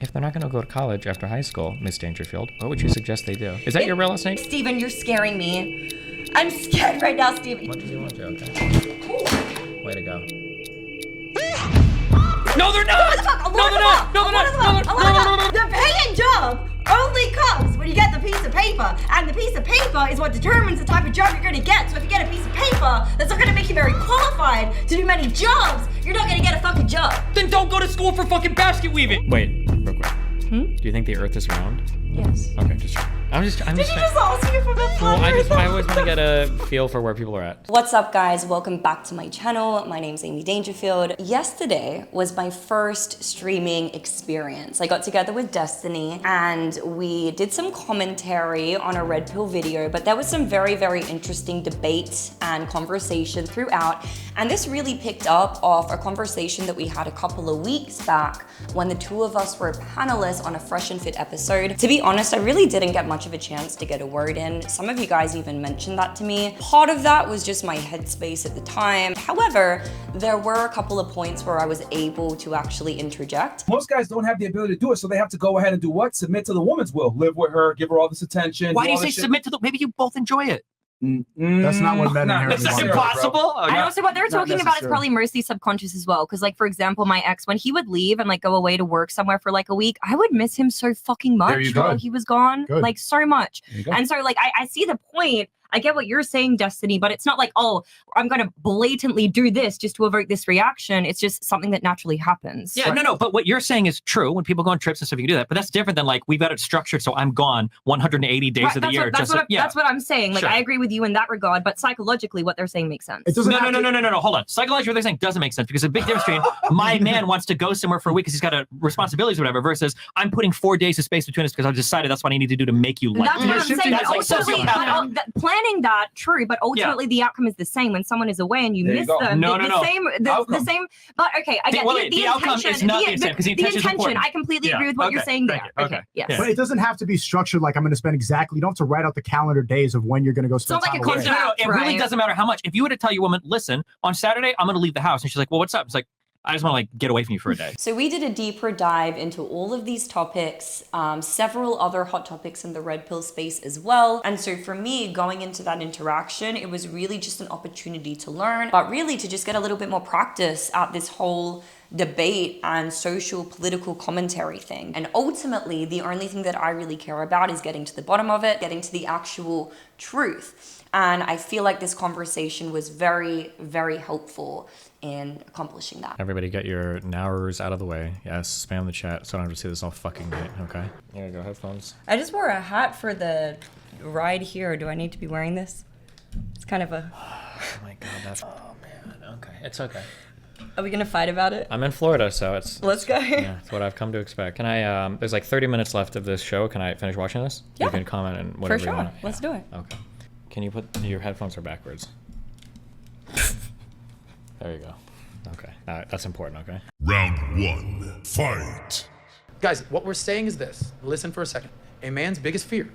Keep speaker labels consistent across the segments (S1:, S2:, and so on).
S1: If they're not going to go to college after high school, Miss Dangerfield, what would you suggest they do? Is that your real estate?
S2: Steven, you're scaring me. I'm scared right now, Steven.
S1: What do you want to? Okay. Way to go. No, they're not! No, they're not! No, they're not! No,
S2: The paying job only comes when you get the piece of paper, and the piece of paper is what determines the type of job you're gonna get. So if you get a piece of paper that's not gonna make you very qualified to do many jobs, you're not gonna get a fucking job.
S1: Then don't go to school for fucking basket weaving! Wait, real quick. Do you think the earth is round?
S2: Yes.
S1: Okay, just I'm just
S2: Did you just ask me for the fun?
S1: I always want to get a feel for where people are at.
S2: What's up, guys? Welcome back to my channel. My name's Amy Dangerfield. Yesterday was my first streaming experience. I got together with Destiny and we did some commentary on a Red Pill video, but there was some very, very interesting debate and conversation throughout. And this really picked up off a conversation that we had a couple of weeks back when the two of us were panelists on a Fresh and Fit episode. To be honest, I really didn't get much of a chance to get a word in. Some of you guys even mentioned that to me. Part of that was just my headspace at the time. However, there were a couple of points where I was able to actually interject.
S3: Most guys don't have the ability to do it, so they have to go ahead and do what? Submit to the woman's will. Live with her, give her all this attention.
S4: Why do you say submit to the, maybe you both enjoy it.
S5: That's not what men inherently
S4: That's
S5: want.
S4: impossible.
S6: And also what they're talking about is probably mostly subconscious as well. Because like, for example, my ex, when he would leave and like go away to work somewhere for like a week, I would miss him so fucking much while he was gone.
S5: Good.
S6: Like so much. And so like, I see the point. I get what you're saying, Destiny, but it's not like, oh, I'm going to blatantly do this just to avert this reaction. It's just something that naturally happens.
S4: Yeah, no, but what you're saying is true. When people go on trips and stuff, you can do that. But that's different than like, we've got it structured so I'm gone 180 days of the year.
S6: That's what I'm saying. Like, I agree with you in that regard, but psychologically, what they're saying makes sense.
S5: It doesn't
S4: No, hold on. Psychologically, what they're saying doesn't make sense because a big difference between my man wants to go somewhere for a week because he's got responsibilities or whatever versus I'm putting 4 days of space between us because I've decided that's what I need to do to make you like me.
S6: That's what I'm saying. Planning that, true. But ultimately, the outcome is the same when someone is away and you miss them. The same. But okay, I get
S4: the outcome is not the same because the intention is important.
S6: I completely agree with what you're saying there. Okay, yes.
S5: But it doesn't have to be structured like I'm going to spend exactly. You don't have to write out the calendar days of when you're going to go spend time away.
S4: No, it really doesn't matter how much. If you were to tell your woman, listen, on Saturday I'm going to leave the house, and she's like, well, what's up? It's like, I just want to like get away from you for a day.
S2: So we did a deeper dive into all of these topics, several other hot topics in the Red Pill space as well. And so for me, going into that interaction, it was really just an opportunity to learn, but really to just get a little bit more practice at this whole debate and social political commentary thing. And ultimately, the only thing that I really care about is getting to the bottom of it, getting to the actual truth. And I feel like this conversation was very, very helpful in accomplishing that.
S1: Everybody get your nowers out of the way. Yes, spam the chat so I don't have to see this all fucking night, okay? Here you go, headphones.
S2: I just wore a hat for the ride here. Do I need to be wearing this? It's kind of a...
S1: Oh my god, that's... Oh man, okay. It's okay.
S2: Are we gonna fight about it?
S1: I'm in Florida, so it's...
S2: Let's go.
S1: Yeah, it's what I've come to expect. Can I, there's like 30 minutes left of this show. Can I finish watching this?
S2: Yeah.
S1: You can comment and whatever you want.
S2: Let's do it.
S1: Okay. Can you put... Your headphones are backwards. There you go. Okay, that's important, okay?
S7: Round one, fight.
S8: Guys, what we're saying is this. Listen for a second. A man's biggest fear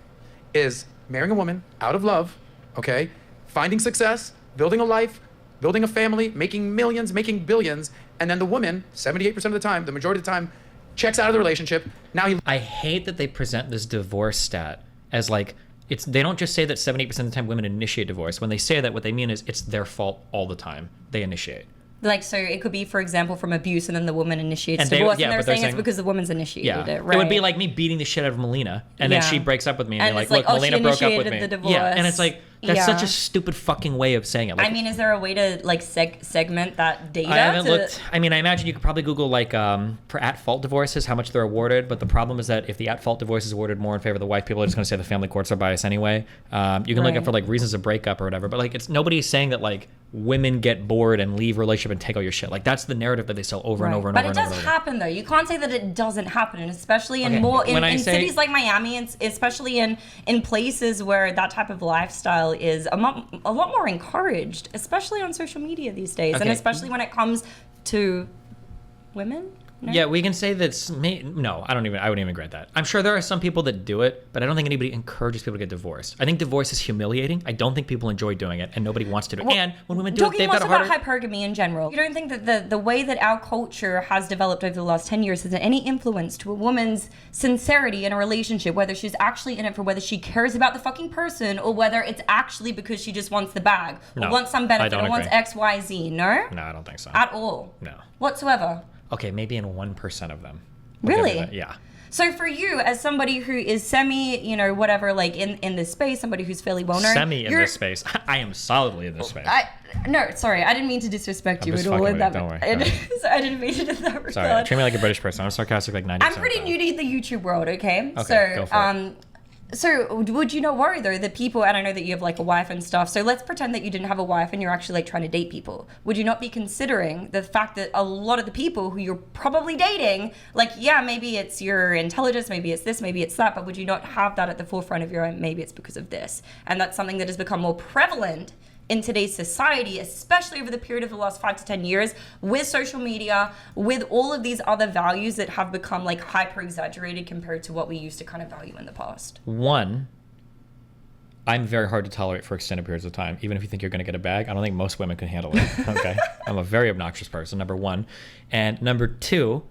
S8: is marrying a woman out of love, okay? Finding success, building a life, building a family, making millions, making billions, and then the woman, 78% of the time, the majority of the time, checks out of the relationship. Now
S1: I hate that they present this divorce stat as like, they don't just say that 78% of the time women initiate divorce. When they say that, what they mean is it's their fault all the time. They initiate.
S2: Like, so it could be, for example, from abuse and then the woman initiates divorce, and they're saying it's because the woman's initiated it, right?
S1: It would be like me beating the shit out of Melina, and then she breaks up with me, and they're like,
S2: like,
S1: look, Melina broke up with me.
S2: The divorce.
S1: Yeah, and it's like, that's such a stupid fucking way of saying it. Like,
S2: I mean, is there a way to like segment that data?
S1: I haven't looked. I mean, I imagine you could probably Google like for at-fault divorces, how much they're awarded. But the problem is that if the at-fault divorce is awarded more in favor of the wife, people are just going to say the family courts are biased anyway. You can look up for like reasons of breakup or whatever. But like, it's nobody's saying that like women get bored and leave relationship and take all your shit. Like that's the narrative that they sell over and over and over.
S2: But it does happen though. You can't say that it doesn't happen, and especially in in cities like Miami, and especially in places where that type of lifestyle is a lot more encouraged, especially on social media these days, and especially when it comes to women.
S1: Yeah, we can say that's no. I wouldn't even grant that. I'm sure there are some people that do it, but I don't think anybody encourages people to get divorced. I think divorce is humiliating. I don't think people enjoy doing it, and nobody wants to do it.
S2: Well,
S1: and when women do it, they've got a harder.
S2: Talking about hypergamy in general, you don't think that the way that our culture has developed over the last 10 years has any influence to a woman's sincerity in a relationship, whether she's actually in it for whether she cares about the fucking person or whether it's actually because she just wants the bag or wants some benefit or wants X, Y, Z? No?
S1: No, I don't think so.
S2: At all?
S1: No.
S2: Whatsoever?
S1: Okay, maybe in 1% of them.
S2: Really?
S1: Yeah.
S2: So for you, as somebody who is semi, whatever, like in this space, somebody who's fairly well known.
S1: Semi in this space. I am solidly in this space.
S2: No, sorry, I didn't mean to disrespect you at all.
S1: Don't worry.
S2: I didn't mean it in that regard.
S1: Sorry, treat me like a British person. I'm sarcastic like 90%.
S2: I'm pretty new to the YouTube world, okay?
S1: Okay, go for it.
S2: So would you not worry though that people, and I know that you have like a wife and stuff, so let's pretend that you didn't have a wife and you're actually like trying to date people. Would you not be considering the fact that a lot of the people who you're probably dating, like, yeah, maybe it's your intelligence, maybe it's this, maybe it's that, but would you not have that at the forefront of your own, maybe it's because of this? And that's something that has become more prevalent in today's society, especially over the period of the last 5 to 10 years, with social media, with all of these other values that have become like hyper exaggerated compared to what we used to kind of value in the past.
S1: One, I'm very hard to tolerate for extended periods of time. Even if you think you're going to get a bag, I don't think most women can handle it. Okay, I'm a very obnoxious person. Number one, and number two,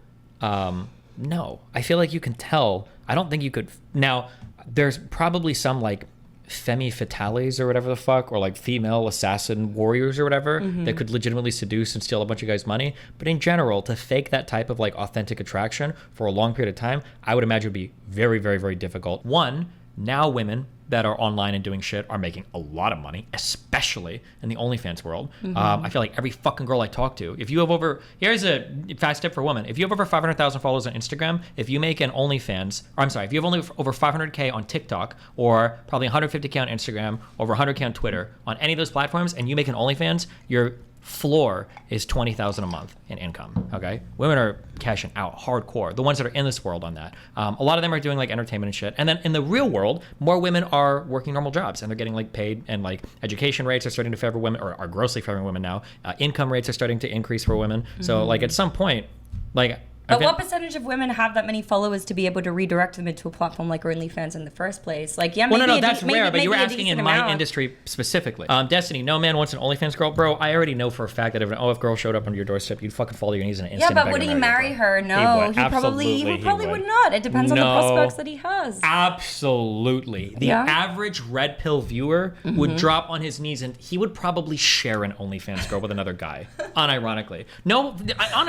S1: no, I feel like you can tell. I don't think you could. Now, there's probably some like femme fatales or whatever the fuck, or like female assassin warriors or whatever that could legitimately seduce and steal a bunch of guys' money. But in general, to fake that type of like authentic attraction for a long period of time, I would imagine would be very, very, very difficult. One, now women that are online and doing shit are making a lot of money, especially in the OnlyFans world. I feel like every fucking girl I talk to, if you have here's a fast tip for women. If you have over 500,000 followers on Instagram, if you make an OnlyFans, if you have only over 500K on TikTok, or probably 150K on Instagram, over 100K on Twitter, on any of those platforms, and you make an OnlyFans, your floor is $20,000 a month in income. Okay, women are cashing out hardcore. The ones that are in this world on that. A lot of them are doing like entertainment and shit. And then in the real world, more women are working normal jobs and they're getting like paid, and like education rates are starting to favor women, or are grossly favoring women now. Income rates are starting to increase for women. So like at some point, like.
S2: But what percentage of women have that many followers to be able to redirect them into a platform like OnlyFans in the first place? Like, yeah, maybe
S1: that's rare, but you were asking in my industry specifically. Destiny, no man wants an OnlyFans girl. Bro, I already know for a fact that if an OF girl showed up on your doorstep, you'd fucking fall to your knees in an instant.
S2: Yeah, but would he marry her? No, he probably would not. It depends on the prospects that he has.
S1: Absolutely. The average red pill viewer would drop on his knees, and he would probably share an OnlyFans girl with another guy, unironically. No,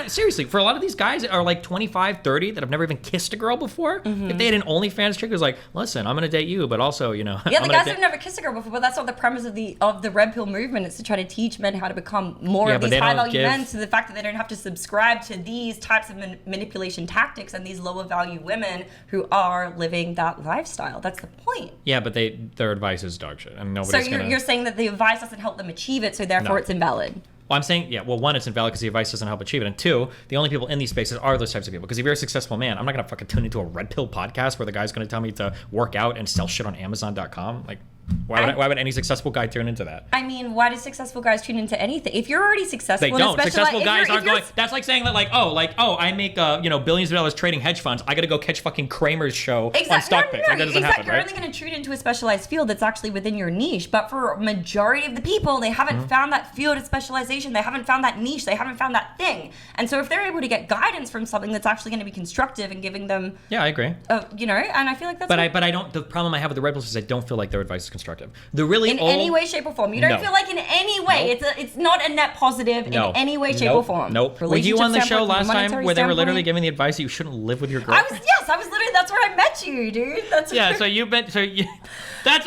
S1: seriously, for a lot of these guys are like 25, 30 that have never even kissed a girl before. If they had an OnlyFans chick who's like, listen, I'm gonna date you, but also,
S2: yeah, the guys have never kissed a girl before, but that's not the premise of the red pill movement. It's to try to teach men how to become more of these high value men, to the fact that they don't have to subscribe to these types of manipulation tactics and these lower value women who are living that lifestyle. That's the point.
S1: Yeah, but their advice is dog shit, and nobody's
S2: you're saying that the advice doesn't help them achieve it, so therefore it's invalid.
S1: Well, I'm saying, one, it's invalid because the advice doesn't help achieve it. And two, the only people in these spaces are those types of people. Because if you're a successful man, I'm not going to fucking tune into a red pill podcast where the guy's going to tell me to work out and sell shit on Amazon.com. Like, why would any successcul guy tune into that?
S2: I mean, why do successful guys tune into anything? If you're already successful,
S1: they don't. Successful guys aren't going. That's like saying that, I make billions of dollars trading hedge funds. I got to go catch fucking Kramer's show on stock picks. That doesn't happen,
S2: You're only going to tune into a specialized field that's actually within your niche. But for a majority of the people, they haven't found that field of specialization. They haven't found that niche. They haven't found that thing. And so if they're able to get guidance from something that's actually going to be constructive and giving them,
S1: I agree.
S2: And I feel like that's.
S1: But I don't. The problem I have with the red pills is I don't feel like their advice is constructive.
S2: Any way, shape, or form. You don't feel like in any way it's not a net positive in any way, shape, or form.
S1: Nope. Were you on the show last time where they were literally giving the advice that you shouldn't live with your girlfriend?
S2: I was literally, that's where I met you, dude. That's
S1: wild. That's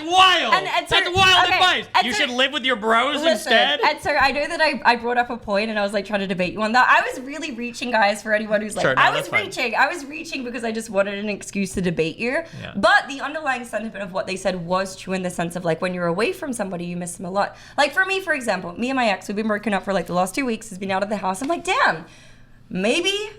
S1: wild advice. You should live with your bros instead.
S2: And so I know that I brought up a point and I was like trying to debate you on that. I was really reaching, guys, for anyone who's like, I was reaching because I just wanted an excuse to debate you. Yeah. But the underlying sentiment of what they said was true in the sense of like when you're away from somebody, you miss them a lot. Like for me, for example, me and my ex, we've been broken up for like the last 2 weeks. He's been out of the house. I'm like, damn, maybe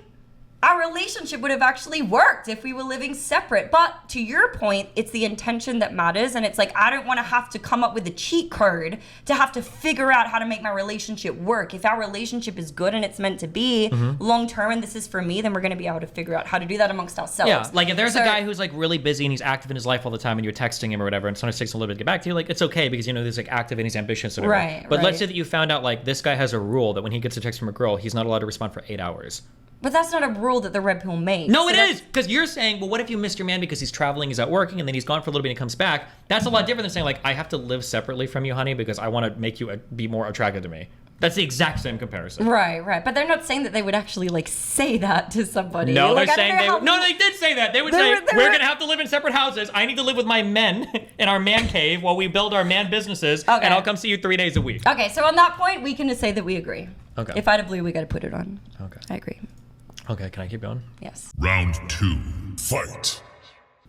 S6: our relationship would have actually worked if we were living separate. But to your point, it's the intention that matters. And it's like, I don't want to have to come up with a cheat code to have to figure out how to make my relationship work. If our relationship is good and it's meant to be long term and this is for me, then we're going to be able to figure out how to do that amongst ourselves.
S1: Yeah, like if there's a guy who's like really busy and he's active in his life all the time and you're texting him or whatever, and sometimes it takes a little bit to get back to you, like it's okay because you know he's like active and he's ambitious or whatever.
S6: Right,
S1: but let's
S6: right.
S1: say that you found out like this guy has a rule that when he gets a text from a girl, he's not allowed to respond for 8 hours.
S6: But that's not a rule that the red pill makes.
S1: No, it is! Because you're saying, well, what if you missed your man because he's traveling, he's out working, and then he's gone for a little bit and he comes back? That's a lot different than saying, like, I have to live separately from you, honey, because I want to make you be more attracted to me. That's the exact same comparison.
S6: Right, right. But they're not saying that they would actually, like, say that to somebody.
S1: No,
S6: like,
S1: they're saying they did say that. They would say, we're going to have to live in separate houses. I need to live with my men in our man cave while we build our man businesses, and I'll come see you 3 days a week.
S6: Okay, so on that point, we can just say that we agree.
S1: Okay.
S6: If I had a blue, we got to put it on.
S1: Okay.
S6: I agree.
S1: Okay, can I keep going?
S6: Yes.
S7: Round 2. Fight.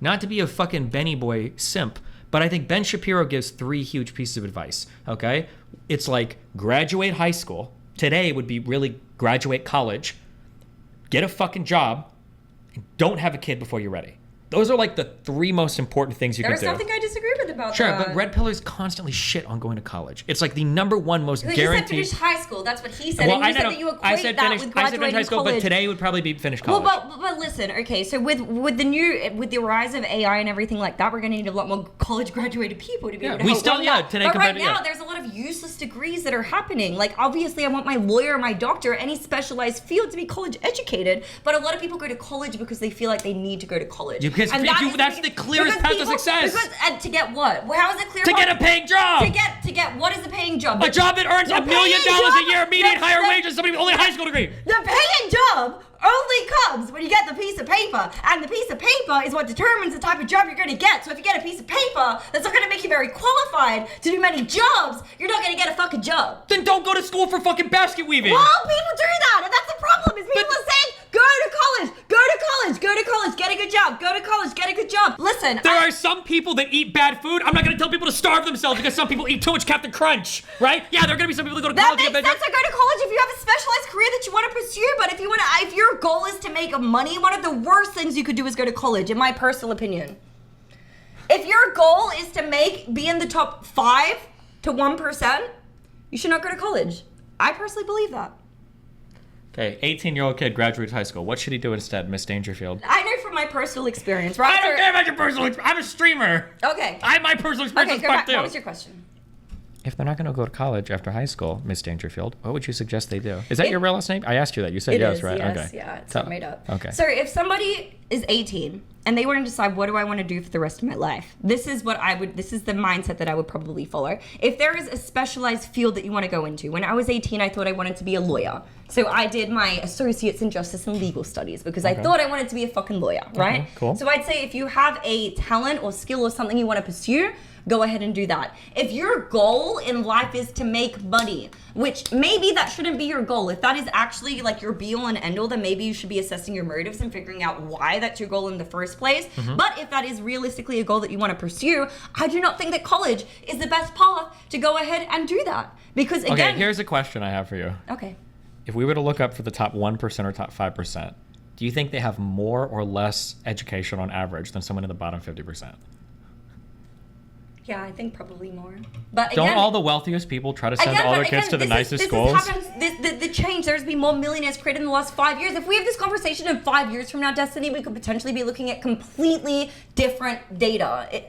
S1: Not to be a fucking Benny boy simp, but I think Ben Shapiro gives 3 huge pieces of advice, okay? It's like graduate high school. Today would be really graduate college. Get a fucking job. And don't have a kid before you're ready. Those are like the 3 most important things you can do.
S6: There's something I disagree with about
S1: Sure,
S6: that.
S1: but red pillers constantly shit on going to college. It's like the #1 most
S6: He
S1: guaranteed.
S6: said finish high school. That's what he said.
S1: Well,
S6: and you
S1: I
S6: said
S1: know.
S6: that you
S1: I
S6: equate
S1: said
S6: that
S1: finish.
S6: with
S1: I said finish high school,
S6: college.
S1: but today would probably be finish college.
S6: Well, but listen, okay, so with the rise of AI and everything like that, we're going to need a lot more college graduated people to be able to help run that.
S1: Today
S6: but
S1: compared
S6: right
S1: to
S6: now, there's a lot of useless degrees that are happening. Like, obviously, I want my lawyer, my doctor, any specialized field to be college educated, but a lot of people go to college because they feel like they need to go to college.
S1: Because that's the clearest path to success.
S6: And to get what? Well, how is it clear?
S1: To get a paying job.
S6: To get what is the paying job?
S1: A job that earns $1 million a year, median higher wages, somebody with only a high school degree.
S6: The paying job only comes when you get the piece of paper, and the piece of paper is what determines the type of job you're going to get. So if you get a piece of paper that's not going to make you very qualified to do many jobs, you're not going to get a fucking job.
S1: Then don't go to school for fucking basket weaving.
S6: Well, people do that, and that's the problem. Is people are saying, go to college, go to college, go to college, get a good job, go to college, get a good job. Listen,
S1: there are some people that eat bad food. I'm not going to tell people to starve themselves because some people eat too much Captain Crunch, right? Yeah, there are going to be some people that go to college.
S6: That makes sense. To go to college if you have a specialized career that you want to pursue. But if your goal is to make money, one of the worst things you could do is go to college, in my personal opinion. If your goal is to be in the top 5 to 1%, you should not go to college. I personally believe that.
S1: Okay, 18-year-old kid graduates high school. What should he do instead, Miss Dangerfield?
S6: I know from my personal experience, right?
S1: I don't care about your personal experience. I'm a streamer.
S6: Okay.
S1: My personal experience is fucked too.
S6: What was your question?
S1: If they're not going to go to college after high school, Miss Dangerfield, what would you suggest they do? Is that your real last name? I asked you that. You said yes, right?
S6: Yes,
S1: okay.
S6: Yeah, it's not made up.
S1: Okay.
S6: So if somebody is 18 and they want to decide what do I want to do for the rest of my life, this is the mindset that I would probably follow. If there is a specialized field that you want to go into, when I was 18, I thought I wanted to be a lawyer. So I did my associates in justice and legal studies because I thought I wanted to be a fucking lawyer, right?
S1: Cool.
S6: So I'd say if you have a talent or skill or something you want to pursue, go ahead and do that. If your goal in life is to make money, which maybe that shouldn't be your goal. If that is actually like your be all and end all, then maybe you should be assessing your motives and figuring out why that's your goal in the first place. But if that is realistically a goal that you want to pursue, I do not think that college is the best path to go ahead and do that. Because again...
S1: Okay, here's a question I have for you.
S6: Okay.
S1: If we were to look up for the top 1% or top 5%, do you think they have more or less education on average than someone in the bottom 50%?
S6: Yeah, I think probably more. But
S1: don't
S6: again,
S1: all the wealthiest people try to send all their kids to the nicest schools?
S6: The change, there's been more millionaires created in the last 5 years. If we have this conversation in 5 years from now, Destiny, we could potentially be looking at completely different data.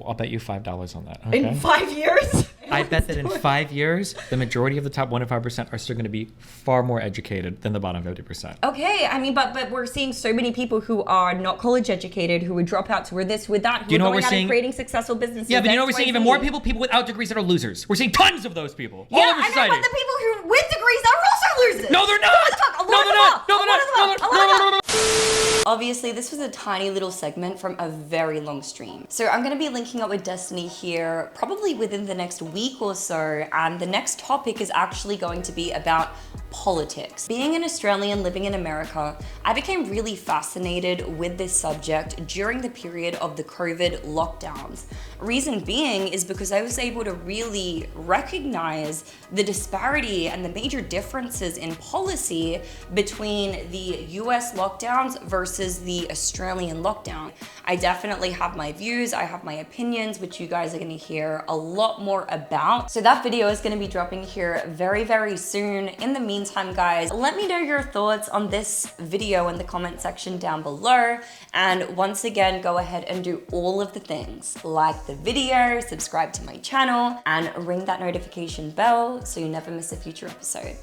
S1: I'll bet you $5 on that. Okay.
S6: In 5 years?
S1: I bet that in 5 years, the majority of the top 1 to 5% are still going to be far more educated than the bottom 50%.
S6: Okay, I mean, but we're seeing so many people who are not college educated, who are dropouts, who are this, with that, who are going out and creating successful businesses.
S1: Yeah, but you know we're seeing even more people without degrees that are losers. We're seeing tons of those people all over society.
S6: Yeah, I know, but the people who with degrees are also losers.
S1: No, they're not.
S6: No, they're not.
S2: Obviously, this was a tiny little segment from a very long stream. So I'm going to be linking up with Destiny here probably within the next week or so. And the next topic is actually going to be about politics. Being an Australian living in America, I became really fascinated with this subject during the period of the COVID lockdowns. Reason being is because I was able to really recognize the disparity and the major differences in policy between the US lockdowns versus the Australian lockdown. I definitely have my views, I have my opinions, which you guys are gonna hear a lot more about. So that video is gonna be dropping here very, very soon. In the meantime, guys, let me know your thoughts on this video in the comment section down below. And once again, go ahead and do all of the things. Like the video, subscribe to my channel, and ring that notification bell so you never miss a future episode.